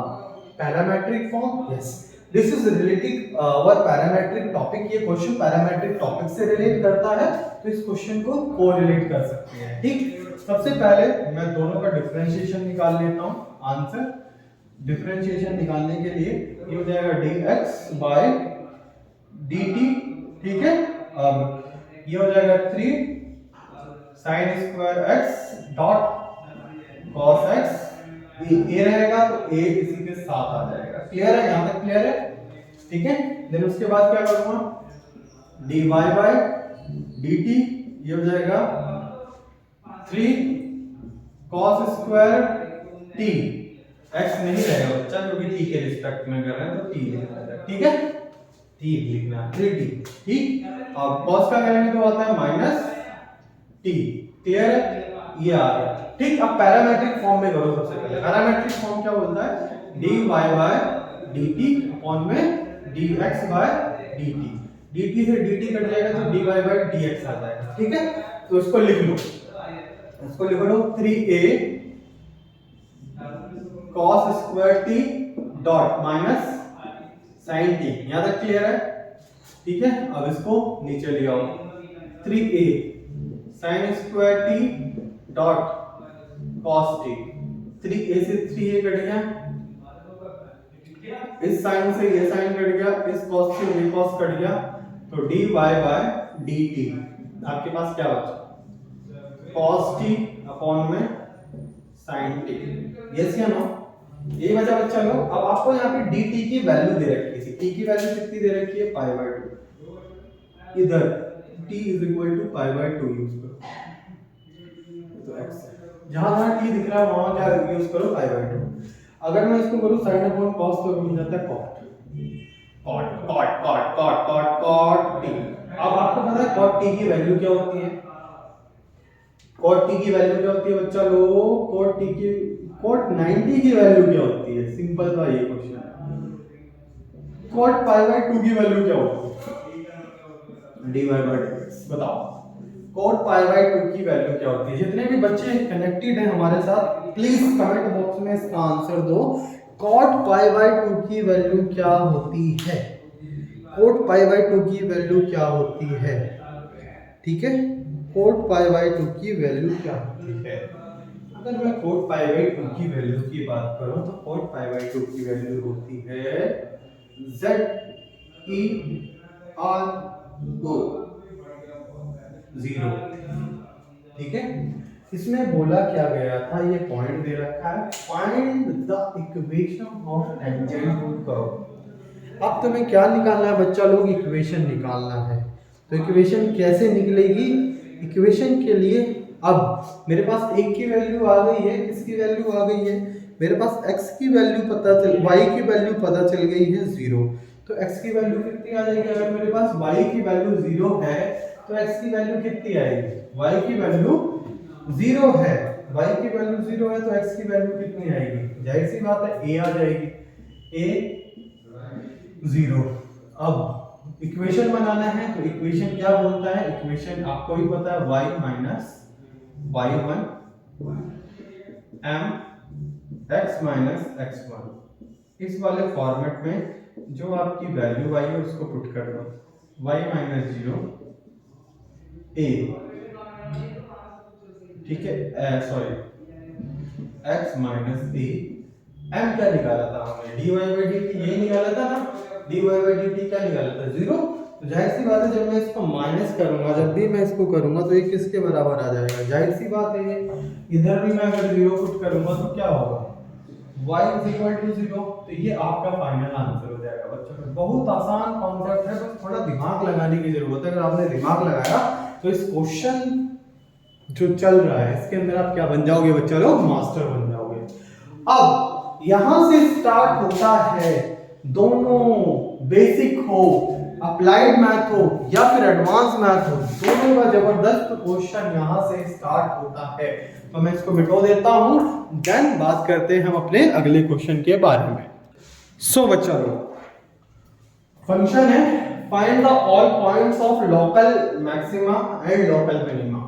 parametric form. Yes, this is related our parametric topic. ये क्वेश्चन पैरामेट्रिक टॉपिक से रिलेट करता है, तो इस क्वेश्चन को कोरिलेट कर सकते हैं। ठीक, सबसे पहले मैं दोनों का डिफरेंशिएशन निकाल लेता हूं। आंसर डिफरेंशिएशन निकालने के लिए ये हो जाएगा dx/dt। ठीक है, अब ये हो जाएगा 3 sin² x dot cos x। ये रहेगा तो a इसी के साथ आ जाएगा। क्लियर है, यहां तक क्लियर है? ठीक है, देन उसके बाद क्या करूंगा, dy/dt ये हो जाएगा 3 cos² t। x नहीं रहेगा बच्चा, क्योंकि t के रिस्पेक्ट में कर रहे हैं तो t लिखना है। ठीक है, t लिखना है, 3t। ठीक, अब cos का करेंगे तो आता है -t। क्लियर है, ये आ गया। ठीक, अब पैरामेट्रिक फॉर्म में करो। सबसे पहले पैरामेट्रिक फॉर्म क्या बोलता है, dy बाय dt अपॉन में dx बाय dt। dt से dt कट जाएगा तो dy बाय dx आ जाएगा। ठीक है, तो इसको लिख लो, 3a cos square t dot minus sin t। यहां तक क्लियर है? ठीक है, अब इसको नीचे ले आओ, 3a sin square t dot cos t। 3a से 3a कट गया, इस साइन से ये साइन कट गया, इस cos से ये cos कट गया, तो dy बाय dt आपके पास क्या बचा? cos t अपॉन में sin t। यस या नो? ये बचा बच्चा लोग। अब आपको यहाँ पे dt की वैल्यू दे रखी थी, t की वैल्यू कितनी दे रखी है? Pi by 2। इधर t is equal to pi by 2 use करो, तो x जहां जहां t दिख रहा है वहां क्या यूज करो? पाई बाय 2। अगर मैं इसको करूं sin अपॉन cos तो मिल जाता है cot t। अब आपको पता है cot t की वैल्यू क्या होती है? cot t की वैल्यू क्या होती है बच्चा लोग? cot 90 की वैल्यू क्या होती है? सिंपल सा ये क्वेश्चन है। cot पाई बाय 2 की वैल्यू क्या होती है? dy by dx। बताओ cot पाई बाय 2 की वैल्यू क्या होती है? जितने भी बच्चे कनेक्टेड हैं हमारे साथ प्लीज कमेंट बॉक्स में इसका आंसर दो। cot पाई बाय 2 की वैल्यू क्या होती है? cot पाई बाय 2 की वैल्यू क्या होती है? ठीक है, cot पाई बाय 2 की वैल्यू क्या होती है? अगर मैं cot पाई बाय 2 की वैल्यू की बात करूं तो cot पाई बाय 2 की वैल्यू होती है z e r o 0। ठीक है, इसमें बोला क्या गया था? ये पॉइंट दे रखा है, find the equation of tangent to curve. अब तुम्हें क्या निकालना है बच्चा लोग? इक्वेशन निकालना है। तो इक्वेशन कैसे निकलेगी? इक्वेशन के लिए अब मेरे पास एक की वैल्यू आ गई है, किसकी वैल्यू आ गई है? मेरे पास x की वैल्यू पता चल, y की वैल्यू पता चल गई है 0। तो x की वैल्यू कितनी आ जाएगी? अगर मेरे पास y की वैल्यू 0 है तो x की वैल्यू कितनी आएगी? y की वैल्यू 0 है, y की वैल्यू 0 है तो x की वैल्यू कितनी आएगी? जाहिर सी बात है a आ जाएगी, a 0। अब इक्वेशन बनाना है तो इक्वेशन क्या बोलता है? इक्वेशन आपको भी पता है, y minus y1 m x minus x1। इस वाले फॉर्मेट में जो आपकी वैल्यू आई है उसको पुट कर दो, y माइनस 0 a। ठीक है, sorry x minus a। m क्या निकाला था हमने? dy बाई dt ये निकाला था ना, dy बाई dt क्या निकाला था? 0। तो जाहिर सी बात है जब मैं इसको माइनस करूंगा, जब भी मैं इसको करूंगा तो ये किसके बराबर आ जाएगा? जाहिर सी बात है इधर भी मैं अगर 0 पुट करूंगा तो क्या होगा? y is equal to 0। तो ये आपका फाइनल आंसर हो जाएगा बच्चों। बहुत आसान कॉन्सेप्ट है, बस थोड़ा दिमाग लगाने की जरूरत है। अगर आपने दिमाग लगाया तो इस क्वेश्चन जो चल रहा है इसके अंदर आप क्या बन जाओगे बच्चा लोग? मास्टर बन जाओगे। अब यहां से स्टार्ट होता है, दोनों बेसिक हो, अप्लाइड मैथ हो या फिर एडवांस मैथ हो, दोनों का जबरदस्त क्वेश्चन यहां से स्टार्ट होता है। तो मैं इसको मिटा देता हूं, देन बात करते हैं हम अपने अगले क्वेश्चन के बारे में। सो बच्चा लोग, फंक्शन है find the all points of local maxima and local minima.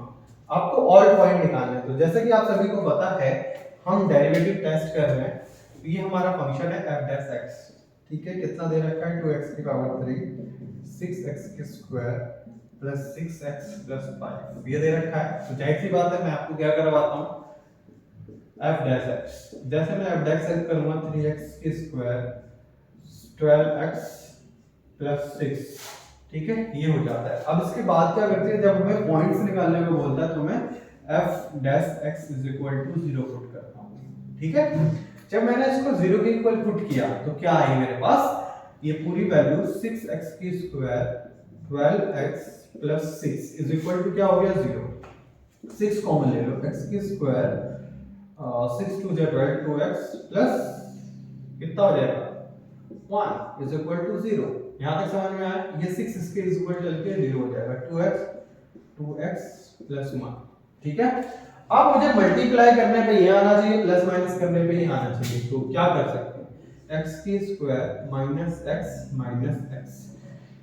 आपको ऑल पॉइंट निकालने हैं। तो जैसे कि आप सभी को पता है हम डेरिवेटिव टेस्ट कर रहे हैं, तो ये हमारा फंक्शन है f डैश x। ठीक है, कितना दे रखा है? 2x की पावर 3 6x के स्क्वायर प्लस 6x प्लस 5 ये दे रखा है। तो जाहिर सी बात है मैं आपको क्या करवाता हूं? f dash x। जैसे मैं f डैश x करूंगा 3x के स्क्वायर 12x प्लस 6। ठीक है, ये हो जाता है। अब इसके बाद क्या करते हैं, जब हमें पॉइंट्स निकालने को बोलता है तो मैं f dash x is equal to 0 put करता हूं। ठीक है, जब मैंने इसको 0 के इक्वल पुट किया तो क्या आई मेरे पास? ये पूरी वैल्यू 6x की square 12x plus 6 is equal to क्या हो गया? 0। 6 कॉमन ले लो, x की स्क्वायर 6 2 जा 12 2x प्लस कितना हो जाएगा? 1 इज इक्वल टू 0। यहां तक समझ में आया? ये 6 इसके इज इक्वल चल के 0 हो जाएगा, 2x प्लस 1। ठीक है, अब मुझे मल्टीप्लाई करने पे ये आना चाहिए, प्लस माइनस करने पे ही आना चाहिए। तो क्या कर सकते हैं? एक्स की square minus x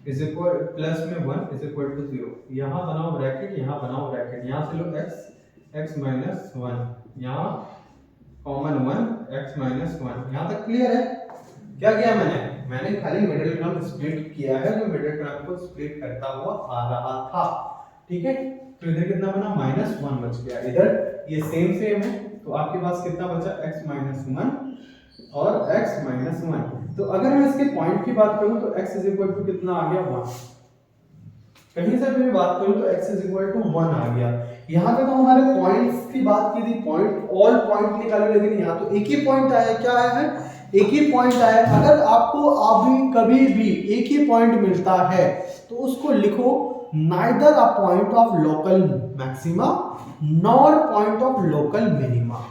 is equal plus में 1 इज इक्वल टू 0। यहाँ बनाओ ब्रैकेट, यहाँ बनाओ ब्रैकेट, यहाँ से लो x माइनस 1, यहाँ कॉमन 1 x माइनस 1। यहाँ तक क्लियर है? क्या किया मैंने खाली मिडिल टर्म स्प्लिट किया है, जो मिडिल टर्म को स्प्लिट करता हुआ आ रहा था। ठीक है, तो इधर कितना बना माइनस 1 बच गया, इधर ये सेम है, तो आपके पास कितना बचा x माइनस 1 और x माइनस 1। तो अगर मैं इसके पॉइंट की बात करूं तो x इज इक्वल टू कितना आ गया 1। कहीं से भी बात करूं तो x इज इक्वल टू 1 आ गया। यहाँ पे तो हमारे पॉइंट्स की बात की थी, पॉइंट ऑल पॉइंट निकाले, लेकिन यहाँ तो एक ही पॉइंट आया। क्या आया है? एक ही पॉइंट आया। अगर आपको अभी कभी भी एक ही पॉइंट मिलता है तो उसको लिखो neither a point of local maxima nor point of local minima.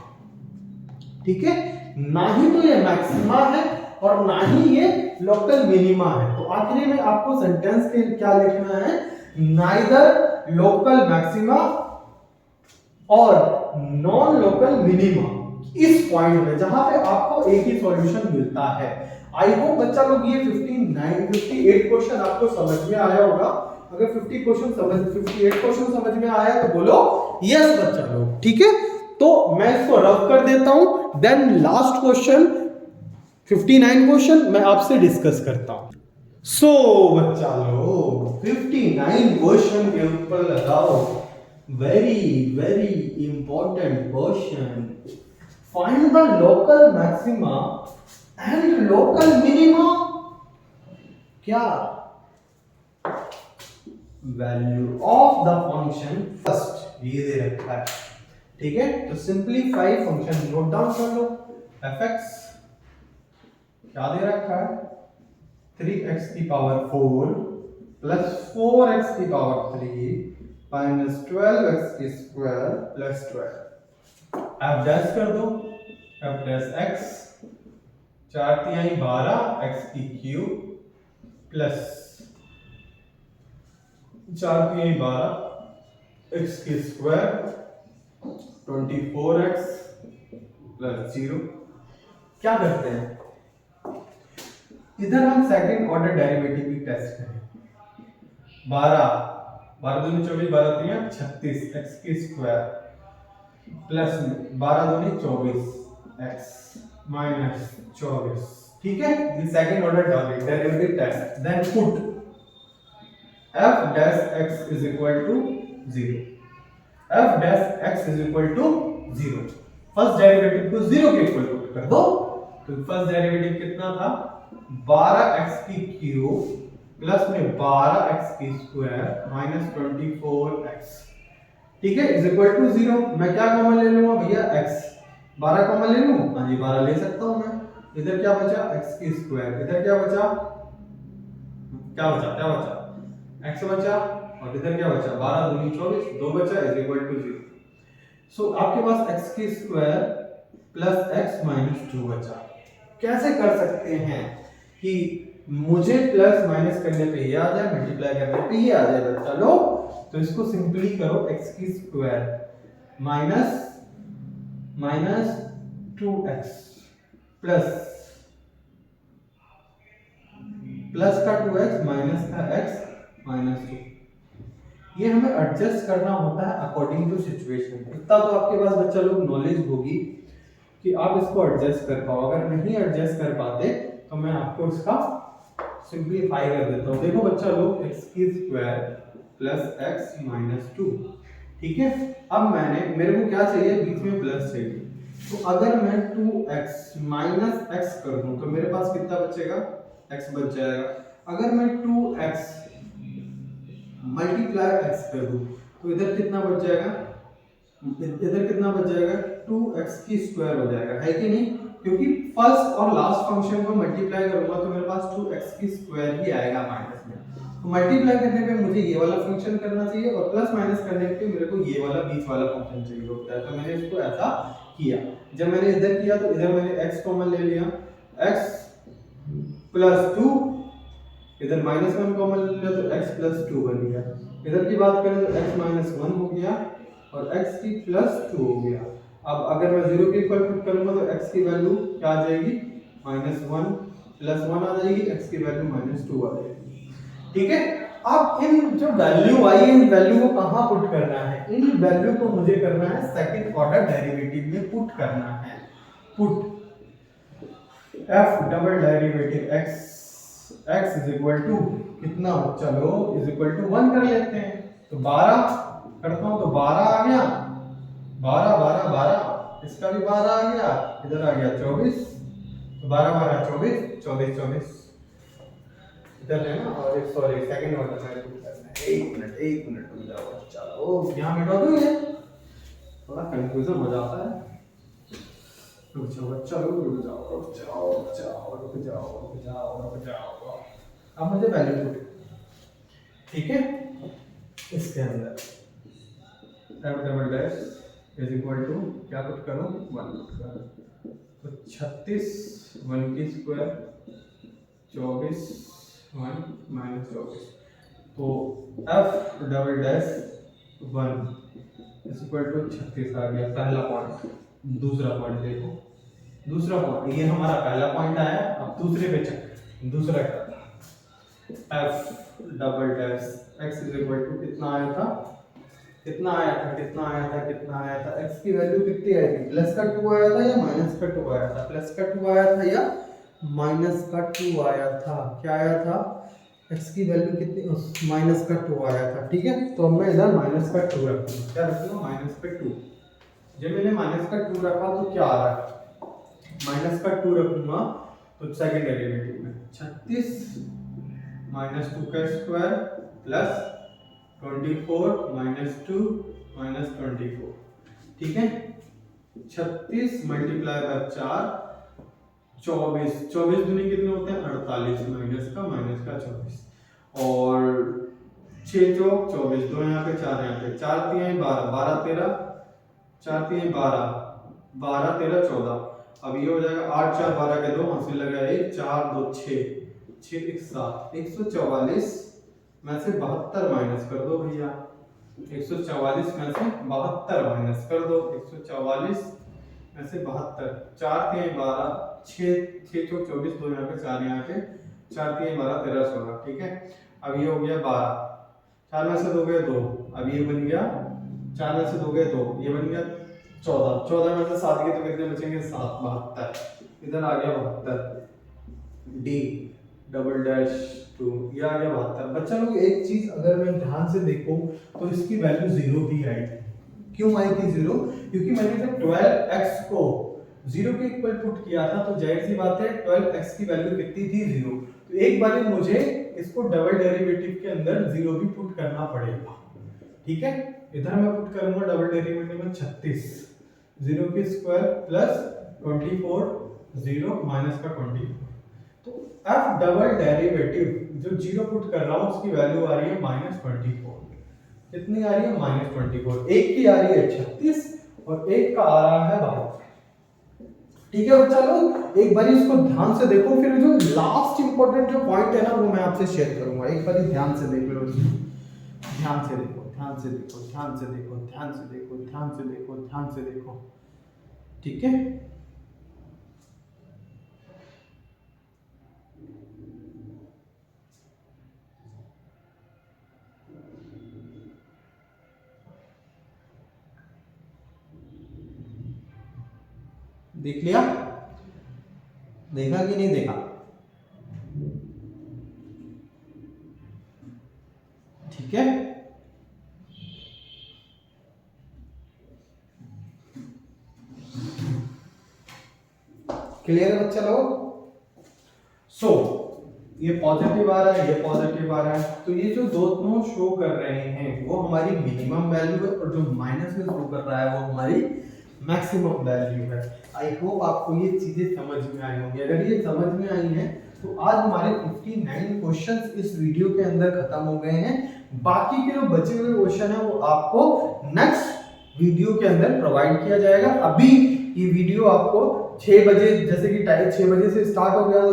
ठीक है, ना ही तो ये मैक्सिमा है और ना ही ये लोकल मिनिमा है। तो आखिरी में आपको सेंटेंस के क्या लिखना है? नाइदर लोकल मैक्सिमा और नॉन लोकल मिनिमा, इस पॉइंट में जहां पे आपको एक ही सॉल्यूशन मिलता है। आई होप बच्चा लोग ये 58 क्वेश्चन आपको समझ में आया होगा। अगर 58 क्वेश्चन समझ में आया तो बोलो यस बच्चा लोग। ठीक है, तो मैं इसको रफ कर देता हूं, देन लास्ट क्वेश्चन 59 क्वेश्चन मैं आपसे डिस्कस करता हूं। सो बच्चा लोग 59 क्वेश्चन के ऊपर लगाओ। Very very important question. Find the local maxima and local minima. क्या? Value of the function first ये दे रखा है। ठीक है, तो सिंपलीफाई फंक्शन नोट डाउन कर लो। fx क्या दे रखा है? 3x की पावर 4 प्लस 4x की पावर 3 माइनस 12x की स्क्वायर प्लस 12। अब डैश कर दो। अब डैश x 4 तिहाई 12 x की क्यूब प्लस 4 तिहाई 12 x की स्क्वायर 24x प्लस 0। क्या करते हैं? इधर हम सेकंड ऑर्डर डेरिवेटिव की टेस्ट करें। 12 दूनी 24 12 तिहाई 36 x की स्क्वायर प्लस 12 दूनी 24 x माइनस 24। ठीक है, ये second order derivative test. Then put f dash x is equal to 0। f dash x is equal to 0। First derivative को 0 के इक्वल पुट कर दो। तो फर्स्ट डेरिवेटिव कितना था? 12x की क्यूब प्लस में 12x की स्क्वायर माइनस 24x। ठीक है, इज इक्वल टू 0। मैं क्या कॉमन ले लूंगा भैया? x 12 कॉमन ले लूं? हाँ जी, 12 ले सकता हूं मैं। इधर क्या बचा? x की स्क्वायर। इधर क्या बचा? x बचा और इधर क्या बचा? 12 दूनी 24, 2 बचा इज इक्वल टू 0। सो आपके पास x की स्क्वायर प्लस x माइनस 2 बचा। कैसे कर सकते हैं कि मुझे प्लस माइनस करने पे ये आ जाए, मल्टीप्लाई करने पे ये आ जाए बच्चा लोग? तो इसको सिंपली करो। x की स्क्वायर माइनस 2x प्लस का 2x माइनस का x माइनस 2। ये हमें एडजस्ट करना होता है अकॉर्डिंग टू सिचुएशन। इतना तो आपके पास बच्चा लोग नॉलेज होगी कि आप इसको एडजस्ट कर पाओ। अगर नहीं एडजस्ट कर पाते तो मैं आपको इसका सिंपलीफाई कर देता हूँ। देखो बच्चा लोग, x की स्क्वायर प्लस x माइनस 2। ठीक है, अब मेरे को क्या चाहिए? बीच में प्लस चाहिए। तो अगर मैं 2x माइनस x कर दूं तो मेरे पास कितना बचेगा? x बच जाएगा। अगर मैं 2x मल्टीप्लाई x कर दूं तो इधर कितना बच जाएगा? 2x की स्क्वायर हो जाएगा, है कि नहीं? क्योंकि फर्स्ट और लास्ट फंक्शन को मल्टीप्लाई करूंगा तो मेरे पास 2x की स्क्वायर ही आएगा माइनस में। तो मल्टीप्लाई करने पे मुझे ये वाला फंक्शन करना चाहिए और प्लस माइनस करने पे मेरे को ये वाला बीच वाला फंक्शन चाहिए होता है। तो मैंने इसको ऐसा किया। जब मैंने इधर किया तो इधर मैंने x कॉमन ले लिया, x प्लस 2, इधर माइनस 1 कॉमन ले लिया तो x प्लस 2 बन गया। इधर की बात करें तो x माइनस 1 हो गया और x की प्लस 2 हो गया। अब अगर मैं 0 के इक्वल पुट करूंगा तो x की वैल्यू क्या आ जाएगी? -1 +1 आ जाएगी, x की वैल्यू -2 आ जाएगी। ठीक है, अब इन जो वैल्यू आई है, इन वैल्यू को कहाँ पुट करना है? इन वैल्यू को मुझे करना है सेकंड ऑर्डर डेरिवेटिव में पुट करना है। Put f double derivative x is equal to कितना, चलो इज इक्वल टू 1 कर लेते हैं। तो 12 करता हूं तो 12 आ गया, 12 12 12, इसका भी 12 आ गया, इधर आ गया 24, तो 12 12 24 24 24 इधर है ना। और सॉरी सेकंड ऑर्डर में पुट करना है। एक मिनट रुक जाओ, चलो यहां मिटा दो, ये थोड़ा कंफ्यूजन हो जाता है। रुक जाओ, चलो रुक जाओ। अब मुझे वैल्यू पुट, ठीक है, इसके अंदर f double dash is equal to क्या पुट करूं, 1 पुट करूं। तो 36 1 की स्क्वायर 24 1 -24, तो f double dash 1 is equal to 36 आ गया पहला पॉइंट। दूसरा पॉइंट देखो, दूसरा पॉइंट, ये हमारा पहला पॉइंट आया। अब दूसरे पे चल, दूसरा करना f double dash x is equal to कितना आया था, कितना आया था, x की वैल्यू कितनी आई थी, प्लस का 2 आया था या माइनस का 2 आया था, प्लस का 2 आया था या माइनस का 2 आया था, क्या आया था, x की वैल्यू कितनी, माइनस का 2 आया था। ठीक है, तो अब मैं इधर माइनस का 2 रखूंगा, क्या रखूंगा, माइनस का 2। जब मैंने माइनस का 2 रखा तो क्या आ रहा है, माइनस का 2 रखूंगा तो सेकंड डेरिवेटिव में 36 -2 का स्क्वायर प्लस 24 -2 -24। ठीक है, 36 मल्टीप्लाई बाय 4 24, 24 दूनी कितने होते हैं, 48, माइनस का 24, और 6 चौक 24, 2 यहाँ पे 4 यहाँ पे, 4 3 12 12 13, 4 3 12 12 13 14। अब ये हो जाएगा 8 4 12 के 2 हासिल लगा 1 4 2 6 6 1 7, 144 में से 72 माइनस कर दो भैया, 144 में से 72 माइनस कर दो, 144 में से 72, 4 3 12 6 6 चौक 24, 2 यहाँ पे 4 यहाँ पे, 4 3 12 13 16। ठीक है, अब ये हो गया 12, 4 में से 2 गए 2, अब ये बन गया 4 में से 2 गए 2, ये बन गया 14, 14 में से 7 के तो कितने बचेंगे 7, 72, इधर आ गया 72, डी डबल डैश 2, ये आ गया 72। बच्चा लोग एक चीज अगर मैं ध्यान से देखूं तो इसकी वैल्यू 0 भी आई थी। क्यों आई थी 0? क्योंकि मैंने जब 12x को 0 के इक्वल पुट किया था तो जाहिर सी बात है 12x की वैल्यू कितनी थी, 0। तो एक बार मुझे इसको डबल डेरिवेटिव के अंदर 0 भी पुट करना पड़ेगा। ठीक है, इधर मैं पुट करूंगा डबल डेरिवेटिव में 36 0 की स्क्वायर प्लस 24 0 माइनस का 24, तो f डबल डेरिवेटिव जो 0 पुट कर रहा हूं उसकी वैल्यू आ रही है -24। कितनी आ रही है, -24। एक की आ रही है 36 और एक का आ रहा है 72। ठीक है बच्चा लोग, एक बार इसको ध्यान से देखो, फिर जो लास्ट इंपॉर्टेंट जो पॉइंट है ना वो मैं आपसे शेयर करूंगा। एक बार ध्यान से देख लो, ध्यान से देखो, ध्यान से देखो, ध्यान से देखो, ध्यान से देखो, ध्यान से देखो, ध्यान से देखो। ठीक है, देख लिया, देखा कि नहीं देखा? ठीक है, क्लियर है बच्चा लोग? सो ये पॉजिटिव आ रहा है, ये पॉजिटिव आ रहा है, तो ये जो दोनों शो कर रहे हैं वो हमारी मिनिमम वैल्यू है, और जो माइनस में शो कर रहा है वो हमारी मैक्सिमम वैल्यू है। आई होप आपको ये चीजें समझ में आई होंगी। अगर ये समझ में आई हैं तो आज हमारे 59 क्वेश्चंस इस वीडियो के अंदर खत्म हो गए हैं। बाकी के जो बचे हुए क्वेश्चन है वो आपको नेक्स्ट वीडियो के अंदर प्रोवाइड किया जाएगा। अभी ये वीडियो आपको 6 बजे, जैसे कि टाइम 6 बजे से स्टार्ट हो गया था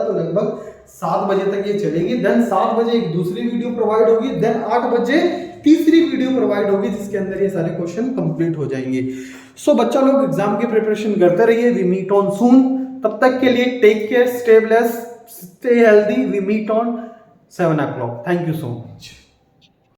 तो लगभग 7 बजे तक ये चलेगी। देन 7 बजे एक दूसरी वीडियो प्रोवाइड होगी, देन 8 बजे तीसरी वीडियो प्रोवाइड होगी जिसके अंदर ये सारे क्वेश्चन कंप्लीट हो जाएंगे। सो बच्चा लोग एग्जाम की प्रिपरेशन करते रहिए। We meet on soon. तब तक के लिए take care, stay blessed, stay healthy, we meet on 7 o'clock. Thank you so much.